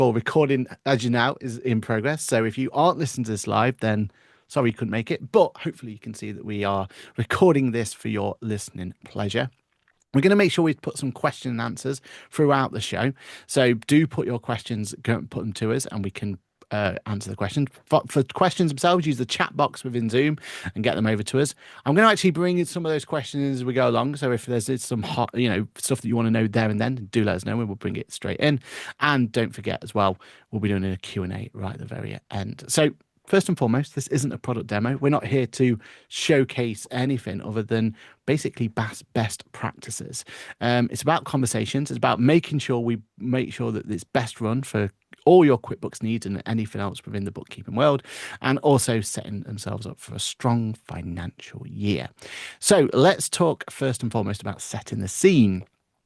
Well, recording, as you know, is in progress. So if you aren't listening to this live, then sorry you couldn't make it. But hopefully you can see that we are recording this for your listening pleasure. We're going to make sure we put some question and answers throughout the show. So do put your questions, go and put them to us, and we can answer the questions. For questions themselves, use the chat box within Zoom and get them over to us. I'm going to actually bring in some of those questions as we go along. So if there's some hot, stuff that you want to know there and then, do let us know and we'll bring it straight in. And don't forget as well, we'll be doing a Q&A right at the very end. So first and foremost, this isn't a product demo. We're not here to showcase anything other than basically best practices. It's about conversations. It's about making sure we make sure that it's best run for all your QuickBooks needs and anything else within the bookkeeping world, and also setting themselves up for a strong financial year. So let's talk first and foremost about setting the scene.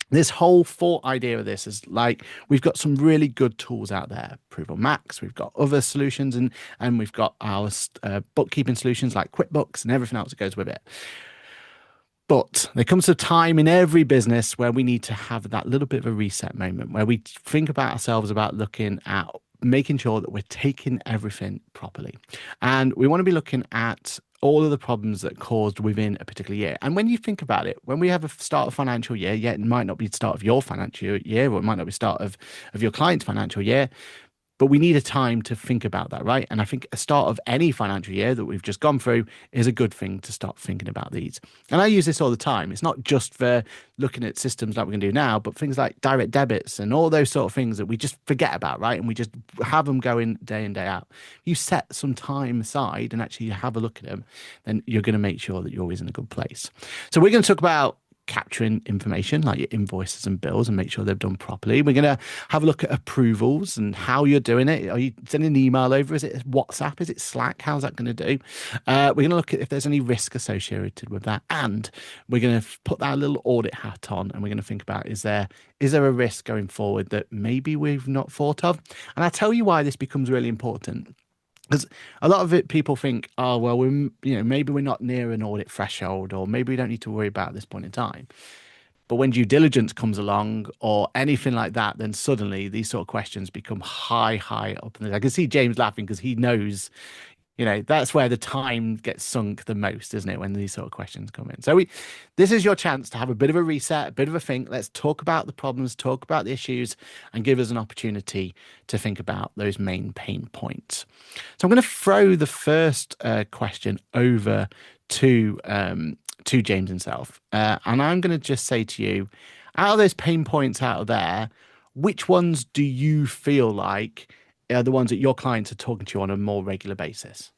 This whole thought idea of this is like we've got some really good tools out there, Approval Max, we've got other solutions, and we've got our bookkeeping solutions like QuickBooks and everything else that goes with it. But there comes a time in every business where we need to have that little bit of a reset moment where we think about ourselves, about looking at making sure that we're taking everything properly. And we want to be looking at all of the problems that caused within a particular year. And when you think about it, when we have a start of financial year, yeah, it might not be the start of your financial year, or it might not be the start of your client's financial year, but we need a time to think about that, right? And I think a start of any financial year that we've just gone through is a good thing to start thinking about these. And I use this all the time. It's not just for looking at systems like we're going to do now, but things like direct debits and all those sort of things that we just forget about, right? And we just have them going day in, day out. If you set some time aside and actually have a look at them, then you're going to make sure that you're always in a good place. So we're going to talk about capturing information like your invoices and bills and make sure they're done properly. We're going to have a look at approvals and how you're doing it. Are you sending an email over? Is it WhatsApp? Is it Slack? How's that going to do? We're going to look at if there's any risk associated with that. And we're going to put that little audit hat on and we're going to think about, is there a risk going forward that maybe we've not thought of? And I'll tell you why this becomes really important. Because a lot of it, people think, oh, well, maybe we're not near an audit threshold, or maybe we don't need to worry about at this point in time. But when due diligence comes along or anything like that, then suddenly these sort of questions become high up. I can see James laughing because he knows, that's where the time gets sunk the most, isn't it? When these sort of questions come in. So this is your chance to have a bit of a reset, a bit of a think. Let's talk about the problems, talk about the issues, and give us an opportunity to think about those main pain points. So I'm going to throw the first question over to James himself. And I'm going to just say to you, out of those pain points out of there, which ones do you feel like are the ones that your clients are talking to you on a more regular basis?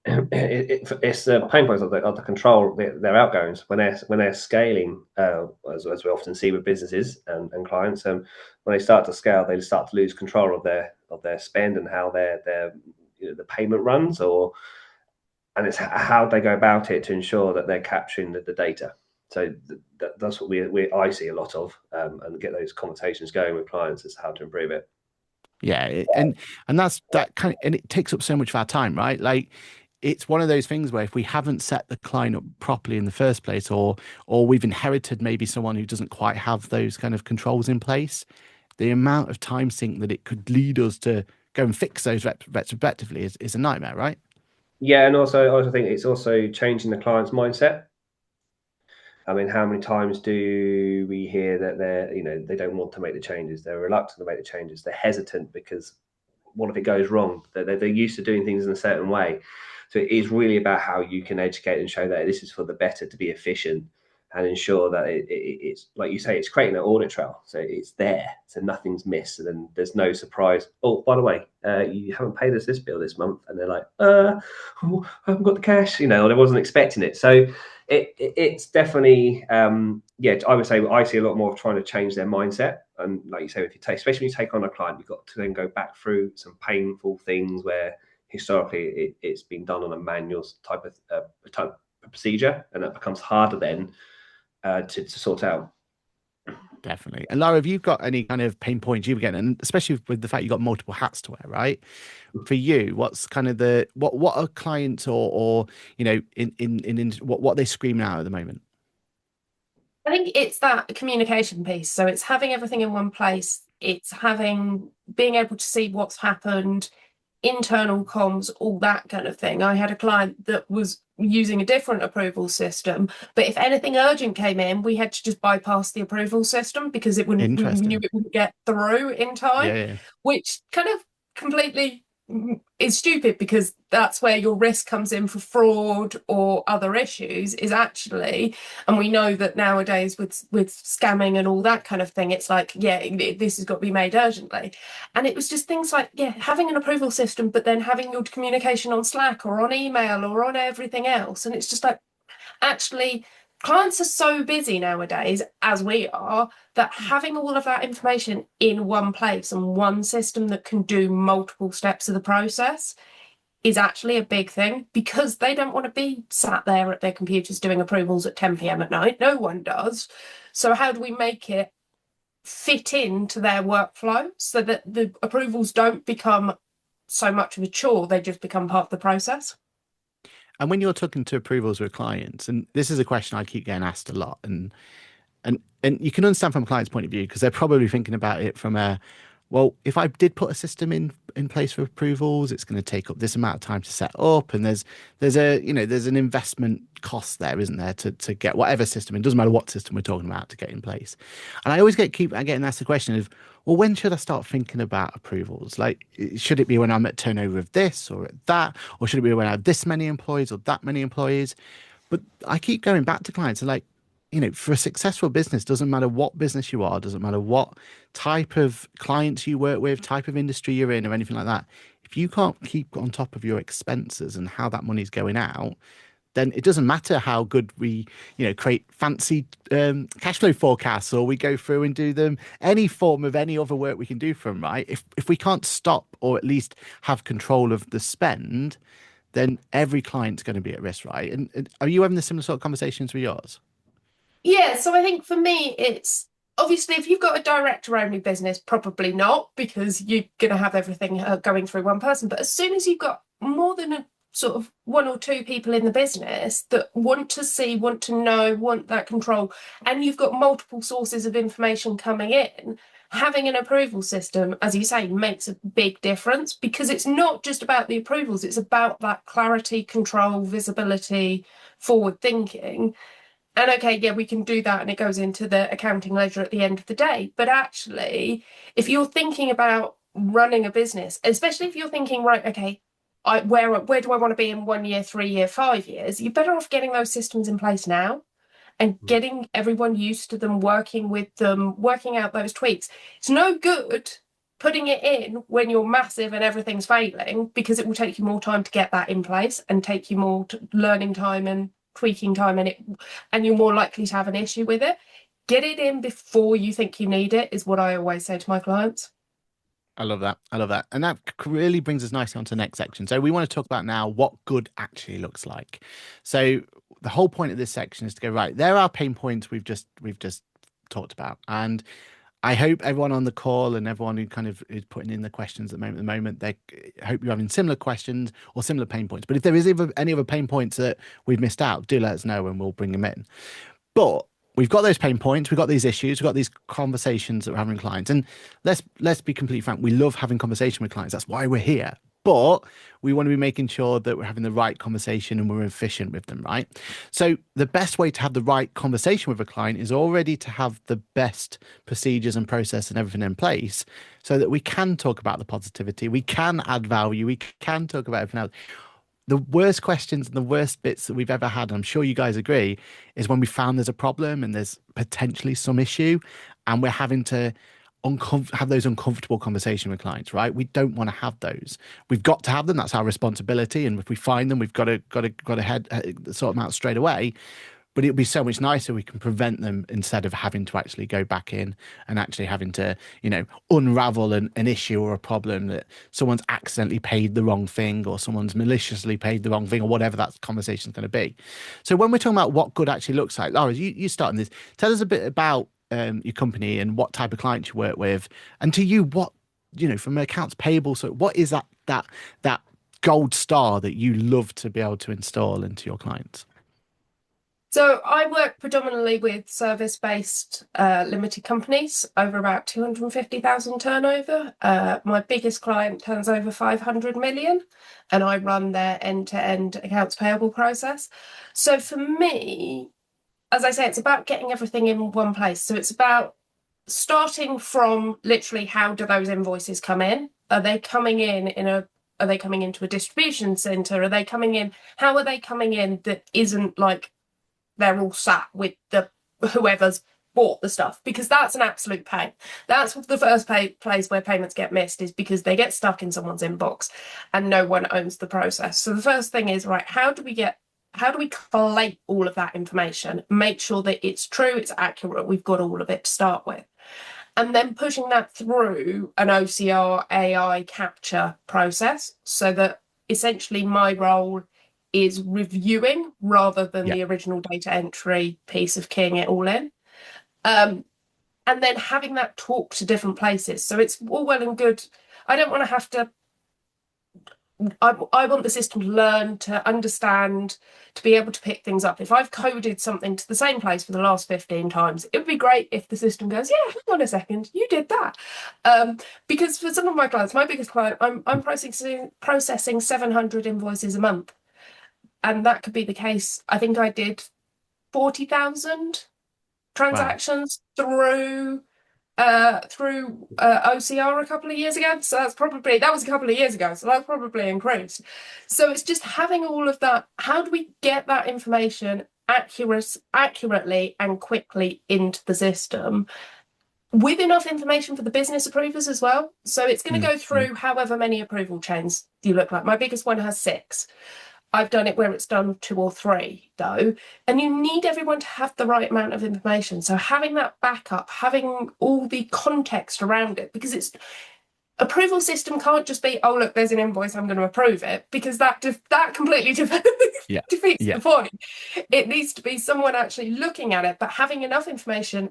It's the pain points of the control their outgoings when they're scaling, as we often see with businesses and clients. When they start to scale, they start to lose control of their spend and how the payment runs, and it's how they go about it to ensure that they're capturing the data. So that's what I see a lot of, and get those conversations going with clients as to how to improve it. Yeah, and that's that kind of, and it takes up so much of our time, right? Like it's one of those things where if we haven't set the client up properly in the first place, or we've inherited maybe someone who doesn't quite have those kind of controls in place, the amount of time sink that it could lead us to go and fix those retrospectively is a nightmare, right? Yeah, and I also think it's also changing the client's mindset. I mean, how many times do we hear that they don't want to make the changes? They're reluctant to make the changes. They're hesitant because what if it goes wrong? They're used to doing things in a certain way. So it is really about how you can educate and show that this is for the better, to be efficient and ensure that it's like you say, it's creating an audit trail. So it's there, so nothing's missed, and then there's no surprise. Oh, by the way, you haven't paid us this bill this month, and they're like, I haven't got the cash, or they wasn't expecting it. So it's definitely, I would say I see a lot more of trying to change their mindset. And like you say, especially when you take on a client, you've got to then go back through some painful things where historically it's been done on a manual type of procedure, and that becomes harder then to sort out. Definitely. And Lara, have you got any kind of pain points you've getting, and especially with the fact you've got multiple hats to wear, right? For you, what's kind of what are clients or in what they screaming out at the moment? I think it's that communication piece. So it's having everything in one place it's having being able to see what's happened, internal comms, all that kind of thing. I had a client that was using a different approval system, but if anything urgent came in, we had to just bypass the approval system because it wouldn't we knew Interesting. it wouldn't get through in time, Yeah, yeah. which kind of completely is stupid because that's where your risk comes in for fraud or other issues is actually, and we know that nowadays with scamming and all that kind of thing, it's like, yeah, this has got to be made urgently. And it was just things like, yeah, having an approval system, but then having your communication on Slack or on email or on everything else. And it's just like, actually, clients are so busy nowadays, as we are, that having all of that information in one place and one system that can do multiple steps of the process is actually a big thing because they don't want to be sat there at their computers doing approvals at 10 p.m. at night. No one does. So, how do we make it fit into their workflow so that the approvals don't become so much of a chore, they just become part of the process? And when you're talking to approvals with clients, and this is a question I keep getting asked a lot, and you can understand from a client's point of view because they're probably thinking about it from a, well, if I did put a system in place for approvals, it's going to take up this amount of time to set up, and there's a there's an investment cost there, isn't there, to get whatever system. It doesn't matter what system we're talking about to get in place. And I always keep getting asked the question of, well, when should I start thinking about approvals? Like, should it be when I'm at turnover of this or at that, or should it be when I have this many employees or that many employees? But I keep going back to clients and like, for a successful business, doesn't matter what business you are, doesn't matter what type of clients you work with, type of industry you're in, or anything like that. If you can't keep on top of your expenses and how that money's going out, then it doesn't matter how good we, create fancy cash flow forecasts or we go through and do them, any form of any other work we can do for them, right? If we can't stop or at least have control of the spend, then every client's going to be at risk, right? And are you having the similar sort of conversations with yours? Yeah, so I think for me, it's obviously if you've got a director only business, probably not because you're going to have everything going through one person. But as soon as you've got more than a sort of one or two people in the business that want to see, want to know, want that control, and you've got multiple sources of information coming in, having an approval system, as you say, makes a big difference because it's not just about the approvals, it's about that clarity, control, visibility, forward thinking. And okay, yeah, we can do that and it goes into the accounting ledger at the end of the day. But actually, if you're thinking about running a business, especially if you're thinking, right, okay, where do I want to be in 1 year, 3 year, 5 years? You're better off getting those systems in place now and getting everyone used to them, working with them, working out those tweaks. It's no good putting it in when you're massive and everything's failing because it will take you more time to get that in place and take you more learning time and tweaking time and you're more likely to have an issue with it. Get it in before you think you need it is what I always say to my clients. I love that. I love that. And that really brings us nicely on to the next section. So we want to talk about now what good actually looks like. So the whole point of this section is to go, right, there are pain points we've just talked about. And I hope everyone on the call and everyone who kind of is putting in the questions at the moment, they I hope you're having similar questions or similar pain points. But if there is any other pain points that we've missed out, do let us know and we'll bring them in. But we've got those pain points, we've got these issues, we've got these conversations that we're having with clients. And let's be completely frank, we love having conversation with clients. That's why we're here. But we want to be making sure that we're having the right conversation and we're efficient with them, right? So the best way to have the right conversation with a client is already to have the best procedures and process and everything in place so that we can talk about the positivity, we can add value, we can talk about everything else. The worst questions and the worst bits that we've ever had, and I'm sure you guys agree, is when we found there's a problem and there's potentially some issue and we're having to have those uncomfortable conversations with clients, right? We don't want to have those. We've got to have them. That's our responsibility. And if we find them, we've got to sort them out straight away. But it would be so much nicer we can prevent them instead of having to actually go back in and actually having to, unravel an issue or a problem that someone's accidentally paid the wrong thing or someone's maliciously paid the wrong thing or whatever that conversation is going to be. So when we're talking about what good actually looks like, Lara, you start on this. Tell us a bit about your company and what type of clients you work with, and to you, what from accounts payable. So what is that gold star that you love to be able to install into your clients? So I work predominantly with service-based limited companies over about 250,000 turnover. My biggest client turns over 500 million, and I run their end-to-end accounts payable process. So for me, as I say, it's about getting everything in one place. So it's about starting from literally how do those invoices come in? Are they coming are they coming into a distribution center? Are they coming in? How are they coming in that isn't like they're all sat with the whoever's bought the stuff, because that's an absolute pain. That's the first place where payments get missed, is because they get stuck in someone's inbox and no one owns the process. So the first thing is, right, how do we collate all of that information, make sure that it's true, it's accurate, we've got all of it to start with, and then pushing that through an OCR AI capture process, so that essentially my role is reviewing rather than the original data entry piece of keying it all in. And then having that talk to different places. So it's all well and good. I don't want to have to, I want the system to learn, to understand, to be able to pick things up. If I've coded something to the same place for the last 15 times, it would be great if the system goes, yeah, hang on a second, you did that. Because for some of my clients, my biggest client, I'm processing 700 invoices a month. And that could be the case. I think I did 40,000 transactions through OCR a couple of years ago. So that was a couple of years ago. So that's probably increased. So it's just having all of that. How do we get that information accurately and quickly into the system, with enough information for the business approvers as well? So it's going to go through however many approval chains you look like. My biggest one has 6. I've done it where it's done 2 or 3, though, and you need everyone to have the right amount of information. So having that backup, having all the context around it, because it's approval system can't just be, oh, look, there's an invoice, I'm going to approve it, because that completely defeats the point. It needs to be someone actually looking at it, but having enough information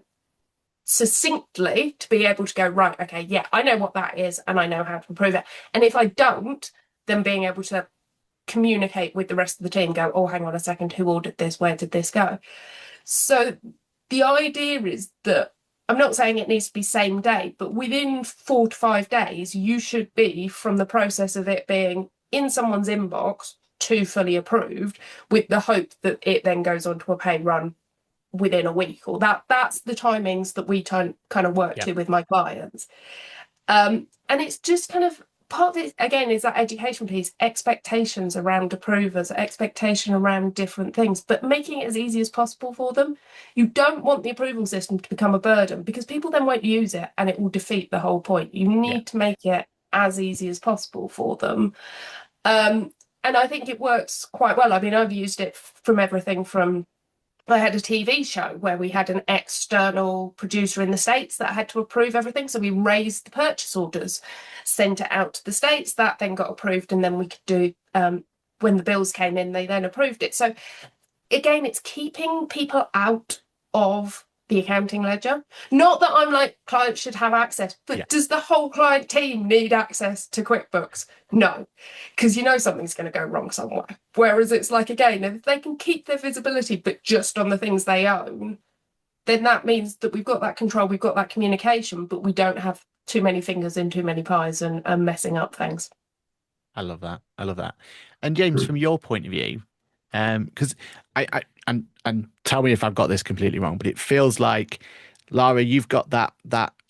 succinctly to be able to go, right, okay, yeah, I know what that is and I know how to approve it. And if I don't, then being able to communicate with the rest of the team, go, oh, hang on a second, who ordered this, where did this go? So the idea is that, I'm not saying it needs to be same day, but within 4 to 5 days you should be from the process of it being in someone's inbox to fully approved, with the hope that it then goes on to a pay run within a week. Or that's the timings that we kind of work to with my clients. And it's just kind of part of it, again, is that education piece, expectations around approvers, expectation around different things, but making it as easy as possible for them. You don't want the approval system to become a burden, because people then won't use it and it will defeat the whole point. You need to make it as easy as possible for them. And I think it works quite well. I mean, I've used it from everything from, I had a TV show where we had an external producer in the States that had to approve everything. So we raised the purchase orders, sent it out to the States, that then got approved, and then we could do, when the bills came in, they then approved it. So again, it's keeping people out of the accounting ledger. Not that I'm like, clients should have access, but does the whole client team need access to QuickBooks? No, because you know something's going to go wrong somewhere. Whereas it's like, again, if they can keep their visibility, but just on the things they own, then that means that we've got that control, we've got that communication, but we don't have too many fingers in too many pies and messing up things. I love that. I love that. And James, from your point of view, because and tell me if I've got this completely wrong, but it feels like, Lara, you've got that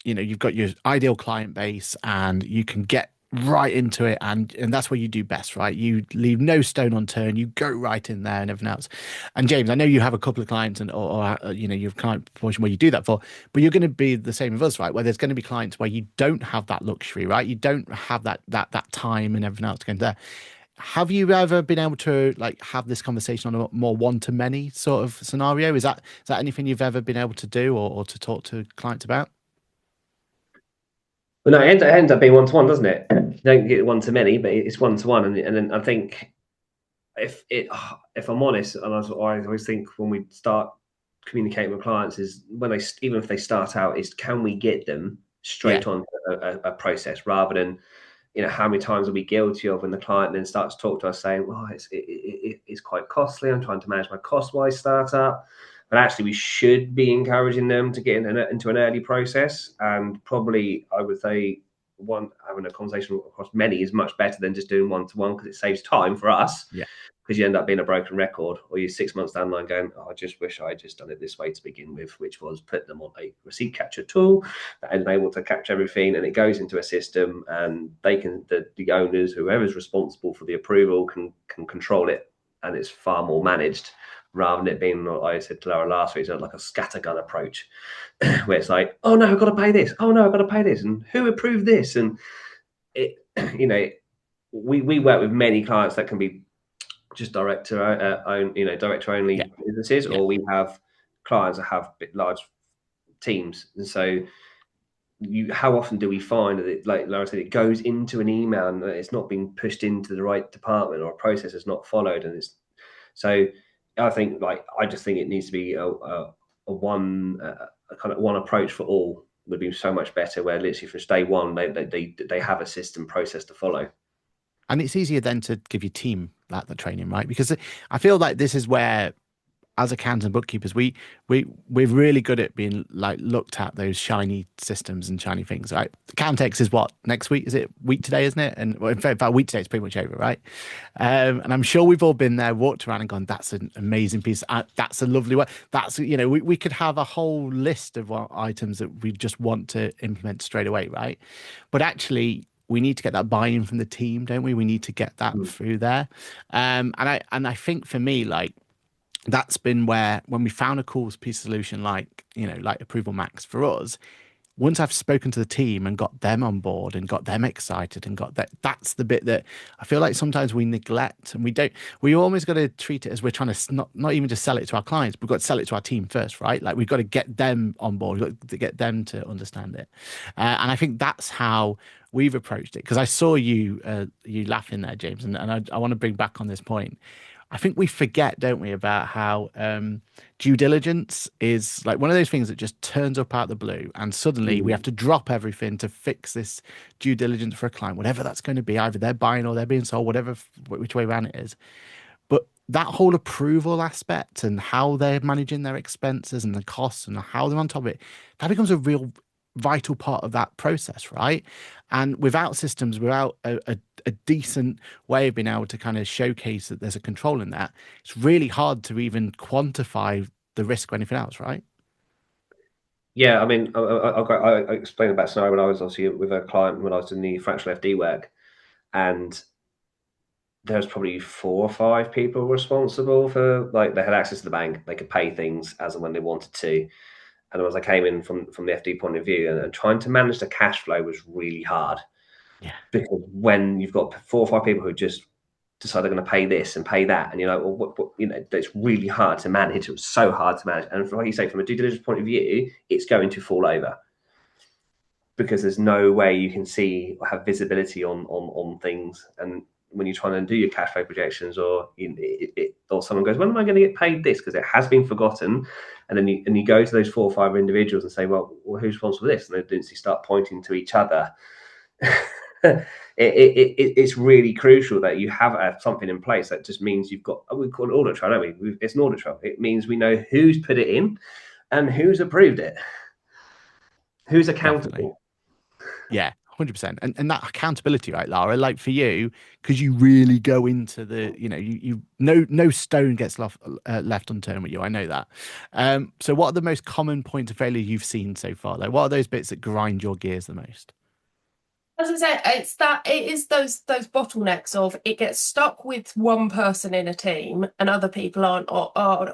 you've got your ideal client base and you can get right into it, and that's where you do best, right? You leave no stone unturned, you go right in there and everything else. And James, I know you have a couple of clients or you have client proportion where you do that for, but you're going to be the same with us, right? Where there's going to be clients where you don't have that luxury, right? You don't have that time and everything else to go into there. Have you ever been able to like have this conversation on a more one-to-many sort of scenario? Is that anything you've ever been able to do or to talk to clients about? Well, no, it ends up being one-to-one, doesn't it? You don't get one-to-many, but it's one-to-one. And then I think if I'm honest, and I always think when we start communicating with clients is when even if they start out, is can we get them straight on a process rather than you know, how many times are we guilty of when the client then starts to talk to us saying, well, it's quite costly, I'm trying to manage my cost while I start up. But actually, we should be encouraging them to get into an early process. And probably, I would say, having a conversation across many is much better than just doing one-to-one, because it saves time for us. Yeah. Because you end up being a broken record, or you're 6 months down the line going, oh, I just wish I had just done it this way to begin with, which was put them on a receipt capture tool that is able to capture everything, and it goes into a system, and they can, the owners, whoever's responsible for the approval, can control it, and it's far more managed, rather than it being, like I said to Lara last week, like a scattergun approach, where it's like, oh no, I've got to pay this, oh no, I've got to pay this, and who approved this? And it, you know, we work with many clients that can be just director only businesses, or we have clients that have large teams. And so how often do we find that it, like Lara said, it goes into an email and it's not being pushed into the right department, or a process is not followed? And it's so I just think it needs to be a kind of one approach for all would be so much better, where literally from day one they have a system process to follow. And it's easier then to give your team the training, right? Because I feel like this is where, as accountants and bookkeepers, we're really good at being like looked at those shiny systems and shiny things, right? Countex is what, next week? Is it week today, isn't it? And well, in fact, week today, it's pretty much over, right? And I'm sure we've all been there, walked around and gone, that's an amazing piece. That's a lovely one. That's, you know, we could have a whole list of items that we just want to implement straight away, right? But actually, we need to get that buy-in from the team, don't we? We need to get that through there. And I think for me, like, that's been where, when we found a cool piece of solution like, you know, like Approval Max for us, once I've spoken to the team and got them on board and got them excited and got that's the bit that I feel like sometimes we neglect, and we always got to treat it as we're trying to not even just sell it to our clients, we've got to sell it to our team first, right? Like, we've got to get them on board, we've got to get them to understand it. And I think that's how we've approached it. Because I saw you laughing there, James, and I want to bring back on this point. I think we forget, don't we, about how due diligence is like one of those things that just turns up out of the blue, and suddenly we have to drop everything to fix this due diligence for a client, whatever that's going to be. Either they're buying or they're being sold, whatever, which way around it is. But that whole approval aspect and how they're managing their expenses and the costs and how they're on top of it, that becomes a real vital part of that process, right? And without systems, without a decent way of being able to kind of showcase that there's a control in that, it's really hard to even quantify the risk or anything else, right? Yeah, I mean, I explained about scenario when I was obviously with a client when I was doing the fractional FD work, and there was probably 4 or 5 people responsible for, like, they had access to the bank, they could pay things as and when they wanted to. And as I came in from the FD point of view, and trying to manage the cash flow was really hard. Yeah. Because when you've got 4 or 5 people who just decide they're going to pay this and pay that, and you're like, well, what you know, it's really hard to manage. It was so hard to manage. And like you say, from a due diligence point of view, it's going to fall over, because there's no way you can see or have visibility on things. And when you're trying to do your cash flow projections, or or someone goes, when am I going to get paid this? Because it has been forgotten. And then you go to those 4 or 5 individuals and say, well, who's responsible for this? And they instantly start pointing to each other. It's really crucial that you have something in place that just means you've got, we call it audit trail, don't we? It's an audit trail. It means we know who's put it in and who's approved it, who's accountable. Definitely. Yeah, 100%. And that accountability, right, Lara? Like, for you, because you really go into the, you know, you no stone gets left unturned with you. I know that. So what are the most common points of failure you've seen so far? Like, what are those bits that grind your gears the most? As I said, it is those bottlenecks of it gets stuck with one person in a team and other people aren't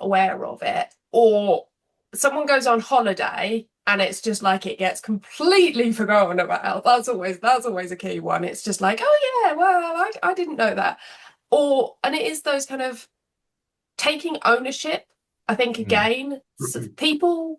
aware of it, or someone goes on holiday and it's just like it gets completely forgotten about. That's always a key one. It's just like, oh yeah, well, I didn't know that. And it is those kind of taking ownership. I think again, people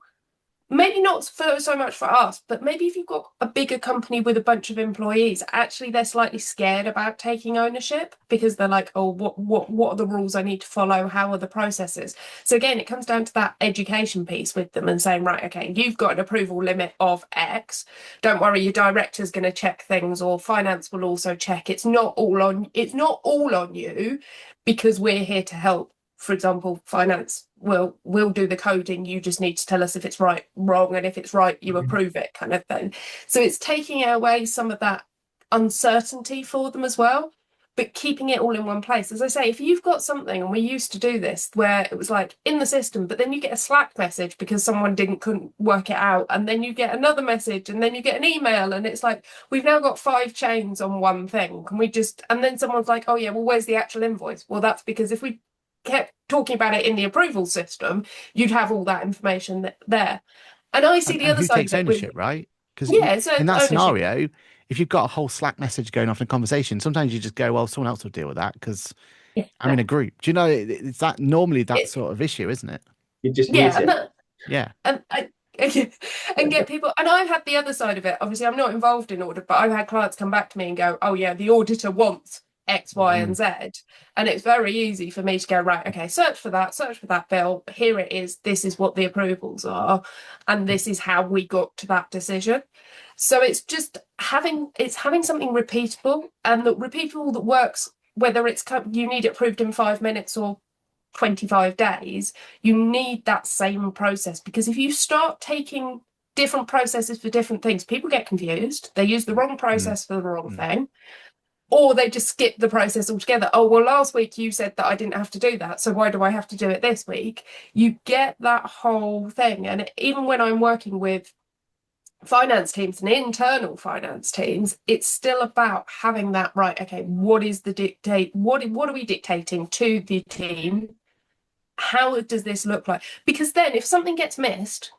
maybe not so much for us, but maybe if you've got a bigger company with a bunch of employees, actually they're slightly scared about taking ownership because they're like, oh, what are the rules I need to follow? How are the processes? So again, it comes down to that education piece with them and saying, right, okay, you've got an approval limit of X. Don't worry, your director's going to check things, or finance will also check. It's not all on you, because we're here to help. For example, finance will do the coding. You just need to tell us if it's right, wrong, and if it's right, you approve it, kind of thing. So it's taking away some of that uncertainty for them as well, but keeping it all in one place. As I say, if you've got something, and we used to do this, where it was like in the system, but then you get a Slack message because someone couldn't work it out, and then you get another message, and then you get an email, and it's like, we've now got 5 chains on one thing. Can we just, and then someone's like, oh yeah, well, where's the actual invoice? Well, that's because if we kept talking about it in the approval system, you'd have all that information there. And I see the And other who side takes of it with, ownership, right? Because yeah, so in that ownership. scenario, if you've got a whole Slack message going off in a conversation, sometimes you just go, well, someone else will deal with that because I'm in a group. Do you know, it's that normally that sort of issue, isn't it? You just Yeah, mute and it. that, Yeah. and get people, and I've had the other side of it. Obviously, I'm not involved in audit, but I've had clients come back to me and go, oh yeah, the auditor wants X, Y, and Z. And it's very easy for me to go, right, okay, search for that bill. Here it is. This is what the approvals are. And this is how we got to that decision. So it's just having something repeatable, and that works, whether it's you need it approved in 5 minutes or 25 days. You need that same process, because if you start taking different processes for different things, people get confused. They use the wrong process for the wrong thing, or they just skip the process altogether. Oh, well, last week you said that I didn't have to do that, so why do I have to do it this week? You get that whole thing. And even when I'm working with finance teams and internal finance teams, it's still about having that, right, okay, what is the dictate, what are we dictating to the team? How does this look like? Because then if something gets missed,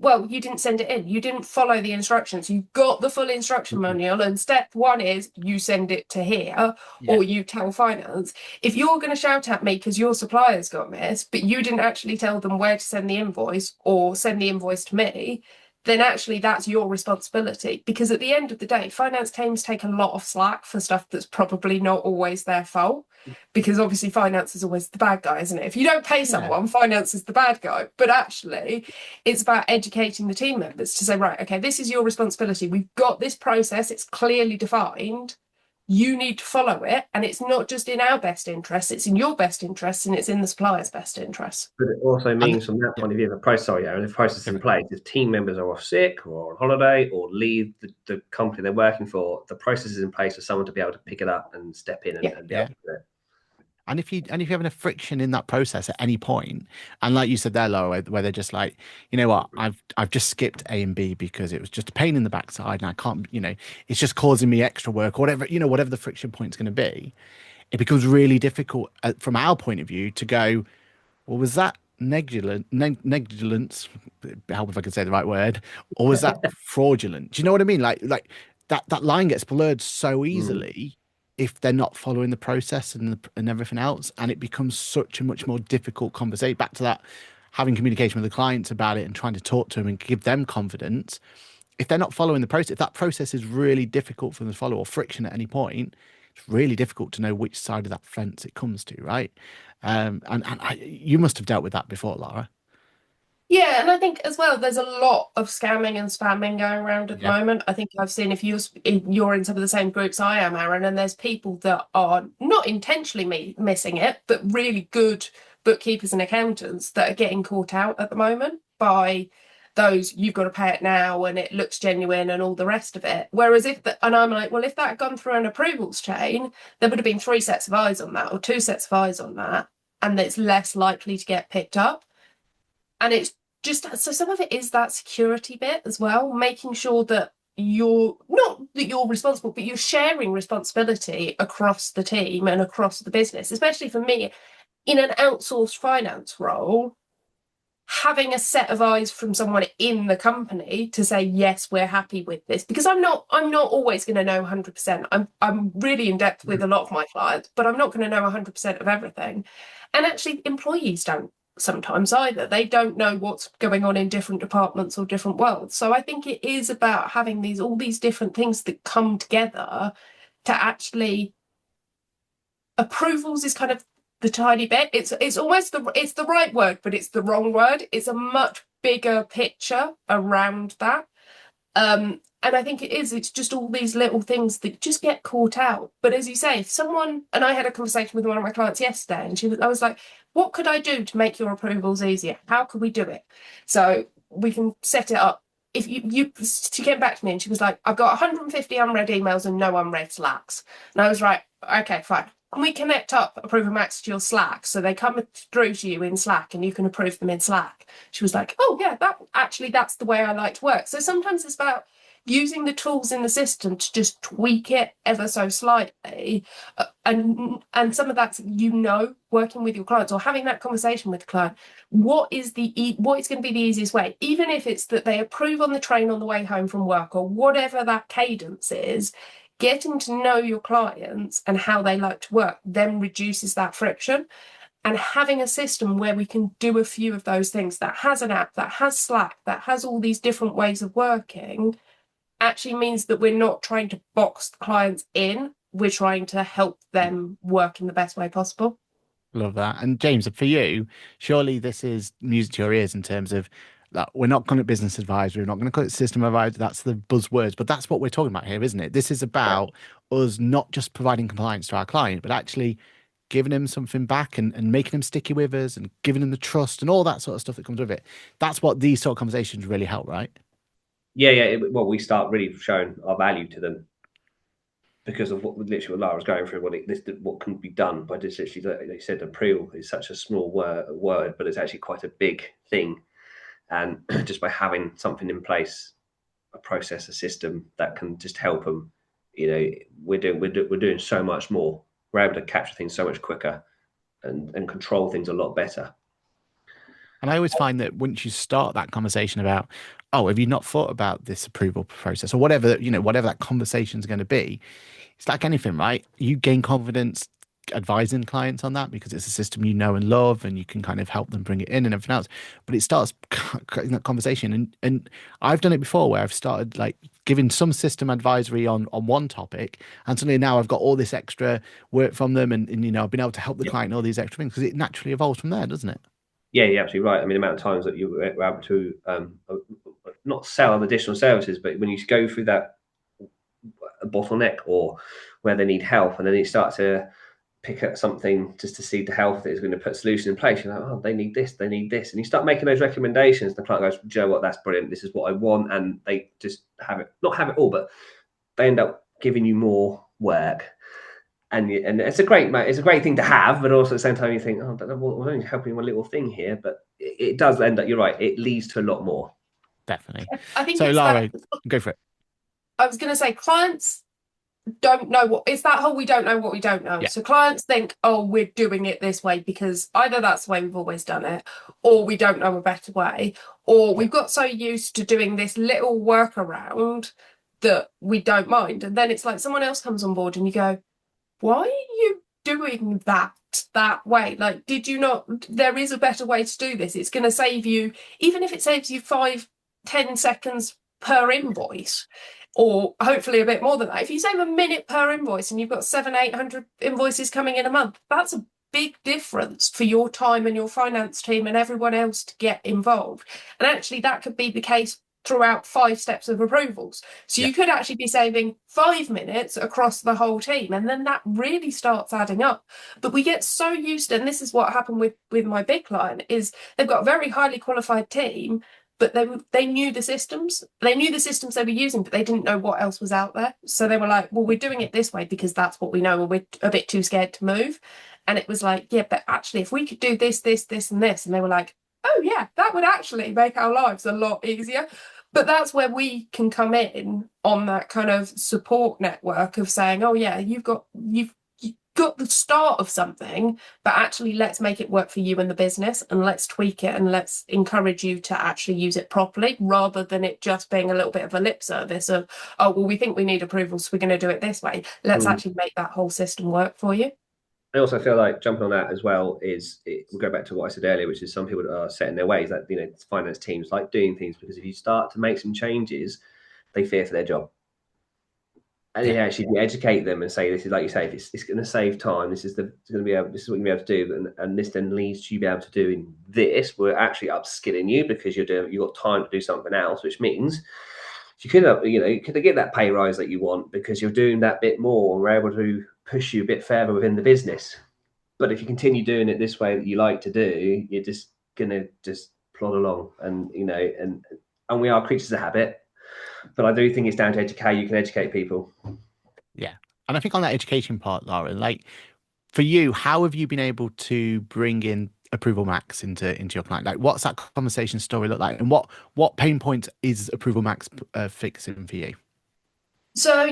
well, you didn't send it in, you didn't follow the instructions, you got the full instruction manual, and step 1 is you send it to here, or you tell finance. If you're going to shout at me because your suppliers got missed, but you didn't actually tell them where to send the invoice or send the invoice to me, then actually that's your responsibility. Because at the end of the day, finance teams take a lot of slack for stuff that's probably not always their fault, because obviously finance is always the bad guy, isn't it? If you don't pay someone, finance is the bad guy. But actually, it's about educating the team members to say, right, okay, this is your responsibility. We've got this process. It's clearly defined. You need to follow it. And it's not just in our best interests, it's in your best interests, and it's in the supplier's best interests. But it also means from that point of view, the process, the process is in place. If team members are off sick or on holiday or leave the company they're working for, the process is in place for someone to be able to pick it up and step in and be able to do it. And if you're having a friction in that process at any point, and like you said there, Laura, where they're just like, you know what, I've just skipped A and B because it was just a pain in the backside, and I can't, it's just causing me extra work, or whatever, whatever the friction point's going to be, it becomes really difficult from our point of view to go, well, was that negligence? Help if I can say the right word, or was that fraudulent? Do you know what I mean? Like that line gets blurred so easily if they're not following the process and everything else, and it becomes such a much more difficult conversation. Back to that, having communication with the clients about it and trying to talk to them and give them confidence. If they're not following the process, if that process is really difficult for them to follow, or friction at any point, it's really difficult to know which side of that fence it comes to, right? You must have dealt with that before, Lara. Yeah, and I think as well, there's a lot of scamming and spamming going around at the moment. I think I've seen, if you're in some of the same groups I am, Aaron, and there's people that are not intentionally missing it, but really good bookkeepers and accountants that are getting caught out at the moment by those, you've got to pay it now and it looks genuine and all the rest of it. Whereas and I'm like, well, if that had gone through an approvals chain, there would have been 3 sets of eyes on that, or 2 sets of eyes on that, and it's less likely to get picked up. And it's just, so some of it is that security bit as well, making sure that you're not that you're responsible, but you're sharing responsibility across the team and across the business. Especially for me, in an outsourced finance role, having a set of eyes from someone in the company to say, yes, we're happy with this, because I'm not always going to know 100%. I'm really in depth with a lot of my clients, but I'm not going to know 100% of everything. And actually employees don't sometimes either. They don't know what's going on in different departments or different worlds. So I think it is about having all these different things that come together to actually, approvals is kind of the tiny bit. It's almost it's the right word, but it's the wrong word. It's a much bigger picture around that. And I think it's just all these little things that just get caught out. But as you say, if someone, and I had a conversation with one of my clients yesterday, and I was like, what could I do to make your approvals easier? How could we do it? So we can set it up. If you to get back to me, and she was like, I've got 150 unread emails and no unread Slacks. And I was right, okay, fine. Can we connect up Approval Max to your Slack so they come through to you in Slack and you can approve them in Slack? She was like, oh yeah, that's the way I like to work. So sometimes it's about using the tools in the system to just tweak it ever so slightly, and some of that's working with your clients or having that conversation with the client. What is going to be the easiest way, even if it's that they approve on the train on the way home from work or whatever that cadence is. Getting to know your clients and how they like to work then reduces that friction. And having a system where we can do a few of those things, that has an app, that has Slack, that has all these different ways of working, actually means that we're not trying to box the clients in. We're trying to help them work in the best way possible. Love that. And James, for you, surely this is music to your ears in terms of that we're not calling it business advisory, we're not going to call it system advisory. That's the buzzwords, but that's what we're talking about here, isn't it? This is about us not just providing compliance to our client, but actually giving them something back and making them sticky with us and giving them the trust and all that sort of stuff that comes with it. That's what these sort of conversations really help, right? Yeah. Well, we start really showing our value to them because of what Lara's going through. What can be done by just literally, they said, approval is such a small word, but it's actually quite a big thing. And just by having something in place, a process, a system that can just help them, we're doing so much more. We're able to capture things so much quicker and control things a lot better. And I always find that once you start that conversation about, oh, have you not thought about this approval process or whatever, whatever that conversation is going to be, it's like anything, right? You gain confidence advising clients on that because it's a system you know and love and you can kind of help them bring it in and everything else. But it starts creating that conversation. And I've done it before where I've started like giving some system advisory on one topic, and suddenly now I've got all this extra work from them and I've been able to help the client and all these extra things because it naturally evolves from there, doesn't it? Yeah, you're absolutely right. I mean, the amount of times that you were able to not sell additional services, but when you go through that bottleneck or where they need help, and then you start to pick up something just to see the health that is going to put a solution in place. You're like, oh, they need this, and you start making those recommendations. The client goes, "Do you know what? That's brilliant. This is what I want," and they just not have it all, but they end up giving you more work. And it's a great thing to have, but also at the same time you think, oh, we're only helping one little thing here, but it does end up. You're right; it leads to a lot more. Definitely. I think so. Lara, go for it. I was going to say, clients don't know it's that whole we don't know what we don't know. Yeah. So clients think, oh, we're doing it this way because either that's the way we've always done it, or we don't know a better way, or we've got so used to doing this little workaround that we don't mind. And then it's like someone else comes on board and you go, why are you doing that way? Like, did you not? There is a better way to do this. It's going to save you, even if it saves you 5-10 seconds per invoice, or hopefully a bit more than that. If you save a minute per invoice and you've got 700-800 invoices coming in a month, that's a big difference for your time and your finance team and everyone else to get involved. And actually that could be the case throughout 5 steps of approvals. So you could actually be saving 5 minutes across the whole team, and then that really starts adding up. But we get so used to, and this is what happened with my big client, is they've got a very highly qualified team, but they knew the systems. They knew the systems they were using, but they didn't know what else was out there. So they were like, well, we're doing it this way because that's what we know, and we're a bit too scared to move. And it was like, yeah, but actually if we could do this, this, this, and this, and they were like, oh yeah, that would actually make our lives a lot easier. But that's where we can come in on that kind of support network of saying, oh yeah, you've got the start of something, but actually let's make it work for you and the business, and let's tweak it, and let's encourage you to actually use it properly, rather than it just being a little bit of a lip service of, oh, well, we think we need approval, so we're going to do it this way. Let's actually make that whole system work for you. I also feel like jumping on that as well we'll go back to what I said earlier, which is some people are set in their ways. That finance teams like doing things because if you start to make some changes, they fear for their job. And actually, you educate them and say, this is like you say, if it's going to save time. This is what you're going to be able to do, and this then leads to you be able to do in this. We're actually upskilling you because you've got time to do something else, which means you could get that pay rise that you want because you're doing that bit more. And we're able to push you a bit further within the business. But if you continue doing it this way that you like to do, you're just gonna just plod along, and we are creatures of habit. But I do think it's down to how you can educate people. Yeah. And I think on that education part, Lara, like for you, how have you been able to bring in Approval Max into your client? Like what's that conversation story look like? And what pain points is Approval Max fixing for you? So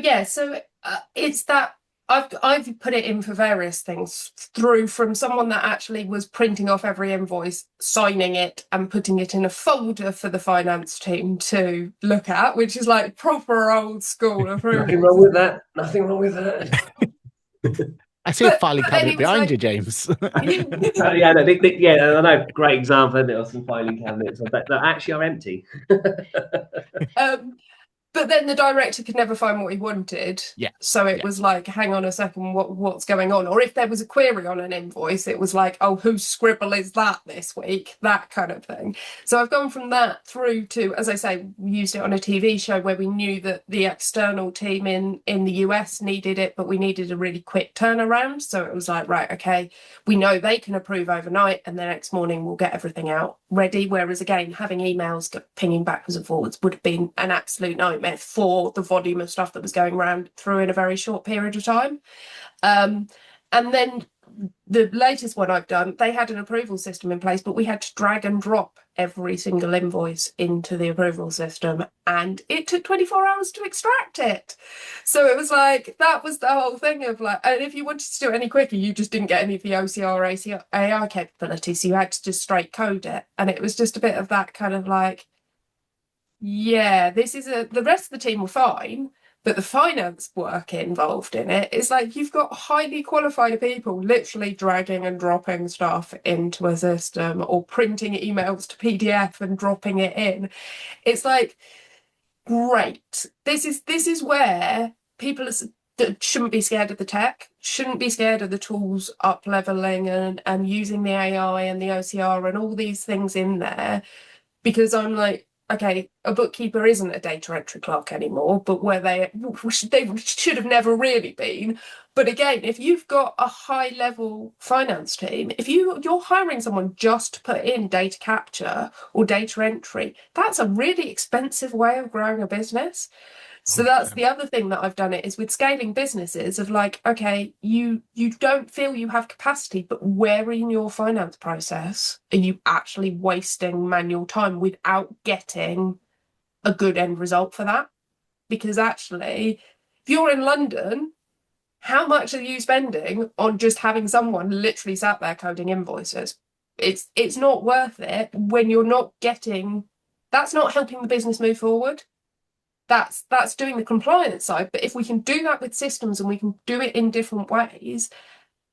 it's that I've put it in for various things through from someone that actually was printing off every invoice, signing it and putting it in a folder for the finance team to look at, which is like proper old school approval. Nothing wrong with that. Nothing wrong with that. I see a filing cabinet behind you, James. Yeah, I know. Great example, isn't it, of some filing cabinets that actually are empty. But then the director could never find what he wanted. Yeah. So it was like, hang on a second, what's going on? Or if there was a query on an invoice, it was like, oh, whose scribble is that this week? That kind of thing. So I've gone from that through to, as I say, we used it on a TV show where we knew that the external team in the US needed it, but we needed a really quick turnaround. So it was like, right, okay, we know they can approve overnight and the next morning we'll get everything out ready. Whereas again, having emails pinging backwards and forwards would have been an absolute nightmare for the volume of stuff that was going around through in a very short period of time. And then the latest one I've done, they had an approval system in place, but we had to drag and drop every single invoice into the approval system, and it took 24 hours to extract it. So it was like, that was the whole thing of like, and if you wanted to do it any quicker, you just didn't get any of the OCR or AI capabilities, so you had to just straight code it. And it was just a bit of that kind of like, yeah, the rest of the team were fine, but the finance work involved in it is like you've got highly qualified people literally dragging and dropping stuff into a system or printing emails to PDF and dropping it in. It's like, great. This is where people shouldn't be scared of the tech, shouldn't be scared of the tools up leveling and using the AI and the OCR and all these things in there, because I'm like, okay, a bookkeeper isn't a data entry clerk anymore, but where they should have never really been. But again, if you've got a high level finance team, if you're hiring someone just to put in data capture or data entry, that's a really expensive way of growing a business. So that's the other thing that I've done it is with scaling businesses of like, okay, you don't feel you have capacity, but where in your finance process are you actually wasting manual time without getting a good end result for that? Because actually, if you're in London, how much are you spending on just having someone literally sat there coding invoices? It's not worth it when you're not getting, that's not helping the business move forward. That's doing the compliance side. But if we can do that with systems and we can do it in different ways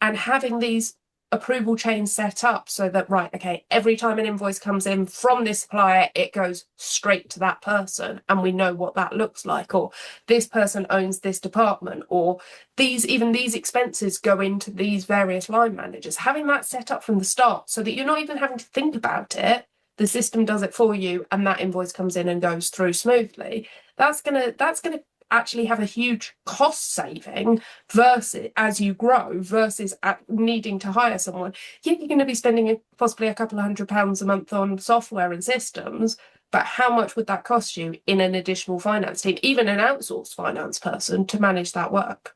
and having these approval chains set up so that, right, okay, every time an invoice comes in from this supplier, it goes straight to that person and we know what that looks like, or this person owns this department, or these expenses go into these various line managers. Having that set up from the start so that you're not even having to think about it, the system does it for you and that invoice comes in and goes through smoothly. That's gonna actually have a huge cost saving versus as you grow versus needing to hire someone. Yeah, you're going to be spending possibly a couple of £100 a month on software and systems, but how much would that cost you in an additional finance team, even an outsourced finance person, to manage that work?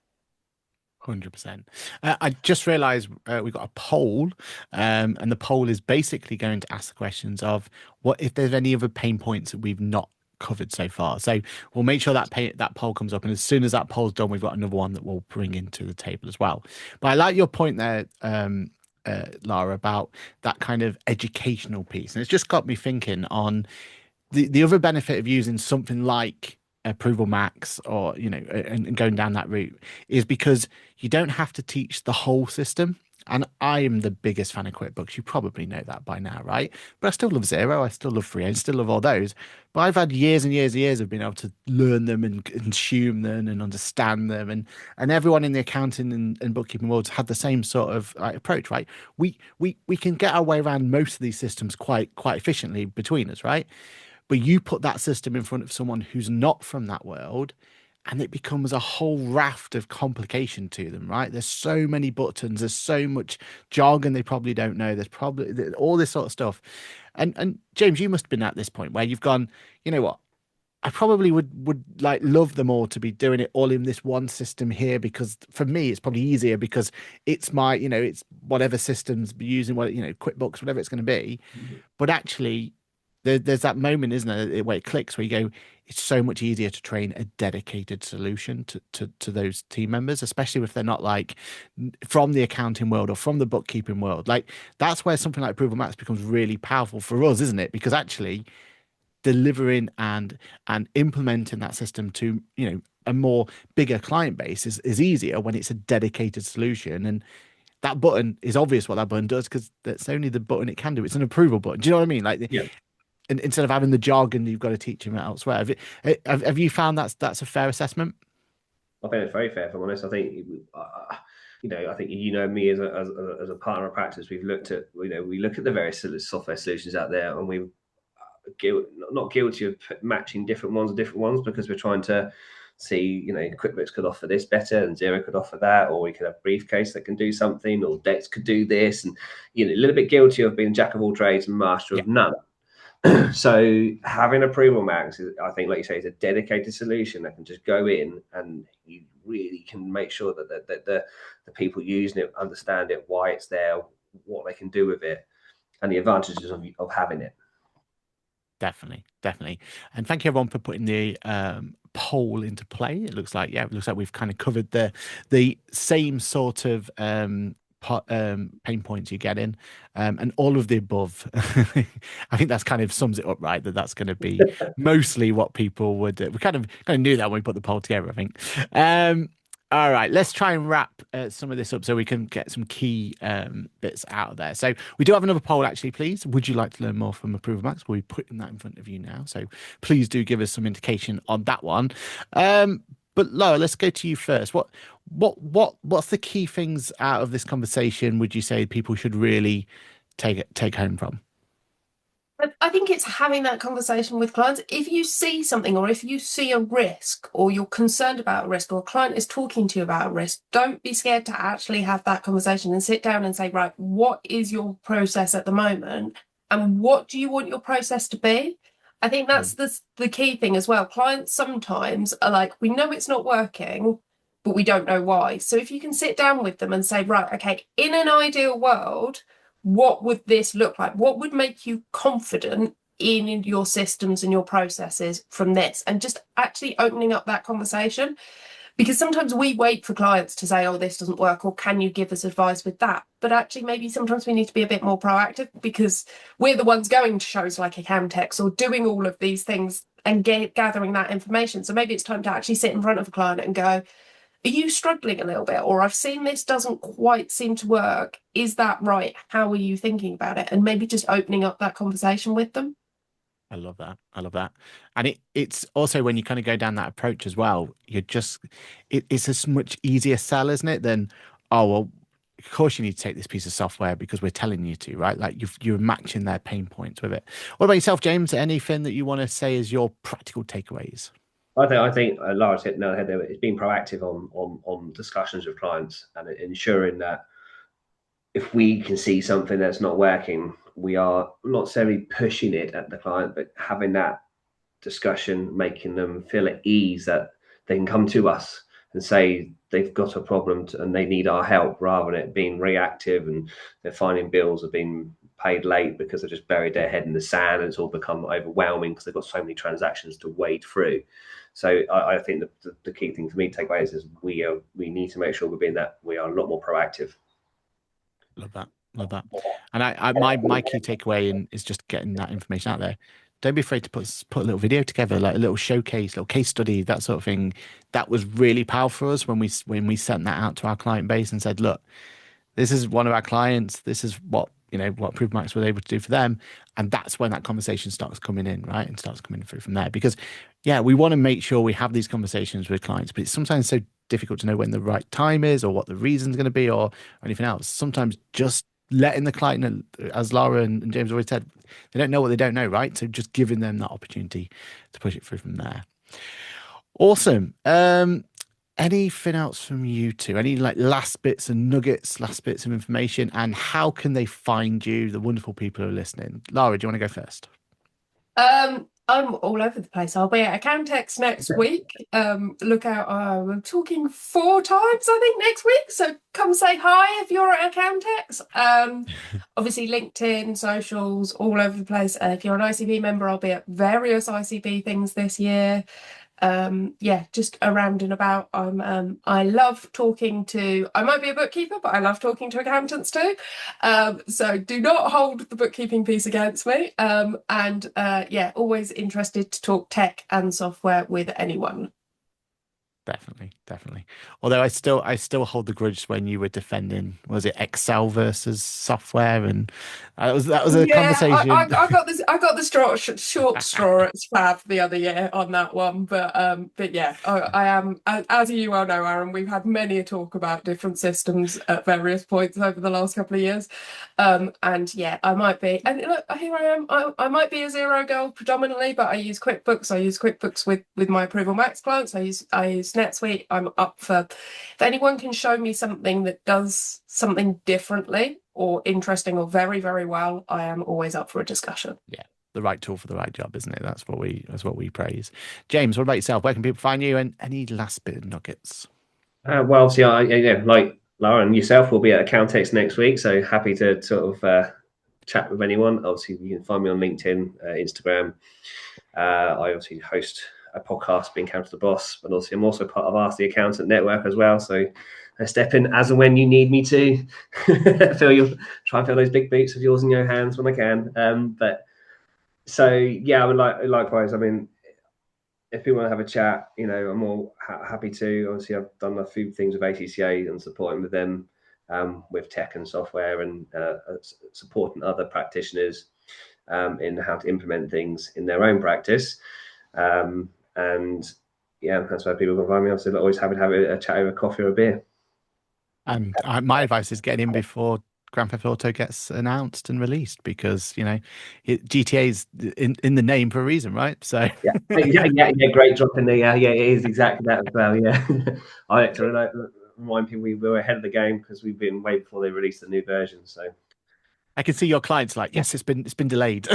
100%. I just realized we've got a poll, and the poll is basically going to ask the questions of what if there's any other pain points that we've not covered so far. So we'll make sure that poll comes up, and as soon as that poll's done, we've got another one that we'll bring into the table as well. But I like your point there, Lara, about that kind of educational piece, and it's just got me thinking on the other benefit of using something like Approval Max, or and going down that route, is because you don't have to teach the whole system. And I am the biggest fan of QuickBooks. You probably know that by now, right? But I still love Zero. I still love Free. I still love all those. But I've had years and years and years of being able to learn them and consume them and understand them. And everyone in the accounting and bookkeeping world had the same sort of approach, right? We can get our way around most of these systems quite efficiently between us, right? But you put that system in front of someone who's not from that world, and it becomes a whole raft of complication to them, right? There's so many buttons, there's so much jargon they probably don't know. There's probably all this sort of stuff. And James, you must have been at this point where you've gone, you know what? I probably would like love them all to be doing it all in this one system here, because for me it's probably easier because it's my, it's whatever systems using, what, QuickBooks, whatever it's going to be. But actually, there's that moment, isn't there, where it clicks, where you go, it's so much easier to train a dedicated solution to those team members, especially if they're not like from the accounting world or from the bookkeeping world. Like that's where something like Approval Max becomes really powerful for us, isn't it? Because actually delivering and implementing that system to, a more bigger client base is easier when it's a dedicated solution. And that button is obvious what that button does, because that's only the button it can do. It's an approval button. Do you know what I mean? Like, Yeah. and instead of having the jargon you've got to teach them elsewhere. Have you found that's a fair assessment? I think it's very fair, if I'm honest. I think, I think me as a partner of practice, we've looked at, we look at the various software solutions out there, and we're not guilty of matching different ones because we're trying to see, QuickBooks could offer this better and Xero could offer that, or we could have Briefcase that can do something, or Dex could do this, and a little bit guilty of being jack of all trades and master of none. So having Approval Max is, I think, like you say, is a dedicated solution that can just go in, and you really can make sure that the people using it understand it, why it's there, what they can do with it, and the advantages of having it. Definitely. And thank you everyone for putting the poll into play. It looks like we've kind of covered the same sort of pain points you get in, and all of the above. I think that's kind of sums it up, right? That's going to be mostly what people would. We kind of knew that when we put the poll together, I think. All right, let's try and wrap some of this up so we can get some key bits out of there. So we do have another poll, actually, please. Would you like to learn more from Approval Max? We'll be putting that in front of you now. So please do give us some indication on that one. But Lara, let's go to you first. What's the key things out of this conversation would you say people should really take home from? I think it's having that conversation with clients. If you see something, or if you see a risk, or you're concerned about a risk, or a client is talking to you about a risk, don't be scared to actually have that conversation and sit down and say, right, what is your process at the moment? And what do you want your process to be? I think that's the key thing as well. Clients sometimes are like, we know it's not working, but we don't know why. So if you can sit down with them and say, right, okay, in an ideal world, what would this look like? What would make you confident in your systems and your processes from this? And just actually opening up that conversation. Because sometimes we wait for clients to say, oh, this doesn't work, or can you give us advice with that? But actually, maybe sometimes we need to be a bit more proactive, because we're the ones going to shows like Accountex or doing all of these things and gathering that information. So maybe it's time to actually sit in front of a client and go, are you struggling a little bit? Or I've seen this doesn't quite seem to work. Is that right? How are you thinking about it? And maybe just opening up that conversation with them. I love that. And it's also, when you kind of go down that approach as well, it's a much easier sell, isn't it? Than, oh, well, of course you need to take this piece of software because we're telling you to, right? Like you're matching their pain points with it. What about yourself, James? Anything that you want to say is your practical takeaways? I think Lara hit the head there. It's being proactive on discussions with clients and ensuring that if we can see something that's not working, we are not necessarily pushing it at the client, but having that discussion, making them feel at ease that they can come to us and say they've got a problem and they need our help, rather than it being reactive and they're finding bills are being paid late because they've just buried their head in the sand and it's all become overwhelming because they've got so many transactions to wade through. So I think the key thing for me to take away is we need to make sure we are a lot more proactive. Love that. And my key takeaway is just getting that information out there. don't be afraid to put a little video together, like a little showcase, little case study, that sort of thing. That was really powerful for us when we sent that out to our client base and said, look, this is one of our clients. This is what, what ProvenMax was able to do for them. And that's when that conversation starts coming in, right? And starts coming through from there. Because, yeah, we want to make sure we have these conversations with clients, but it's sometimes so difficult to know when the right time is or what the reason's going to be or anything else. Sometimes just letting the client know, as Lara and James always said, they don't know what they don't know, right? So just giving them that opportunity to push it through from there. Awesome. Anything else from you two? Any like last bits and nuggets, last bits of information, and how can they find you, the wonderful people who are listening? Lara, do you want to go first? I'm all over the place. I'll be at Accountex next week. Look out, we're talking 4 times, I think, next week. So come say hi if you're at Accountex. Obviously, LinkedIn, socials, all over the place. If you're an ICB member, I'll be at various ICB things this year. Yeah, just around and about. I love talking to, I might be a bookkeeper, but I love talking to accountants too. So do not hold the bookkeeping piece against me. Yeah, always interested to talk tech and software with anyone. Definitely. Although I still hold the grudge when you were defending, was it Excel versus software, and that was a conversation. I got the short straw at SFAB the other year on that one, but yeah, I am, as you well know, Aaron. We've had many a talk about different systems at various points over the last couple of years, and yeah, I might be, and look, here I am. I might be a Xero girl predominantly, but I use QuickBooks. I use QuickBooks with my Approval Max clients. I use NetSuite. I'm up for, if anyone can show me something that does something differently or interesting or very, very well, I am always up for a discussion. Yeah, the right tool for the right job, isn't it? That's what we praise. James, what about yourself? Where can people find you, and any last bit of nuggets? Well, see, like Lara and yourself, will be at Accountex next week, so happy to sort of chat with anyone. Obviously, you can find me on LinkedIn, Instagram. I obviously host a podcast, being Counter the Boss, but also I'm also part of Ask the Accountant Network as well. So I step in as and when you need me to. Try and fill those big boots of yours in your hands when I can. But so yeah, I would likewise. I mean, if people want to have a chat, I'm all happy to. Obviously, I've done a few things with ACCA and supporting with them with tech and software, and supporting other practitioners in how to implement things in their own practice. And yeah, that's where people can find me. Obviously, always happy to have a chat over coffee or a beer. And my advice is getting in before Grand Theft Auto gets announced and released, because GTA is in the name for a reason, right? So yeah, great drop in there. Yeah, it is exactly that as well. Yeah, I like to remind people we were ahead of the game because we've been way before they released the new version. So I can see your clients like, yes, it's been delayed.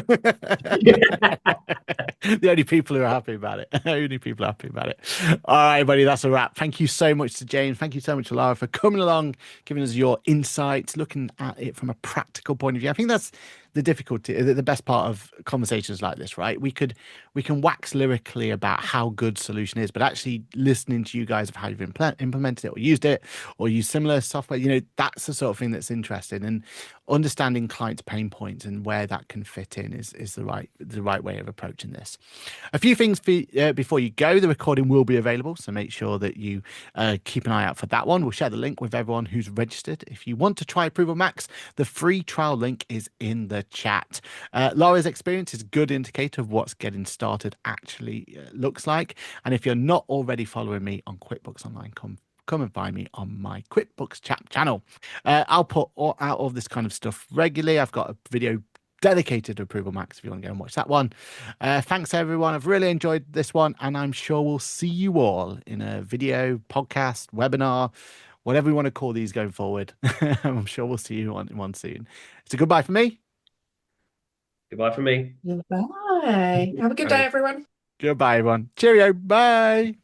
The only people who are happy about it. Only people happy about it. All right, buddy, that's a wrap. Thank you so much to James. Thank you so much to Lara for coming along, giving us your insights, looking at it from a practical point of view. I think that's the difficulty, the best part of conversations like this, right? We can wax lyrically about how good solution is, but actually listening to you guys of how you've implemented it or used it or used similar software, that's the sort of thing that's interesting. And understanding clients' pain points and where that can fit in is the right way of approaching this. A few things before you go. The recording will be available, so make sure that you keep an eye out for that one. We'll share the link with everyone who's registered. If you want to try Approval Max, the free trial link is in the chat. Lara's experience is a good indicator of what's getting started actually looks like. And if you're not already following me on QuickBooks Online, come and find me on my QuickBooks chat channel. I'll put out all this kind of stuff regularly. I've got a video dedicated to Approval Max if you want to go and watch that one. Thanks everyone. I've really enjoyed this one, and I'm sure we'll see you all in a video, podcast, webinar, whatever we want to call these going forward. I'm sure we'll see you on one soon. It's a goodbye from me. Goodbye from me. Goodbye. Have a good day, everyone. Goodbye, everyone. Cheerio. Bye.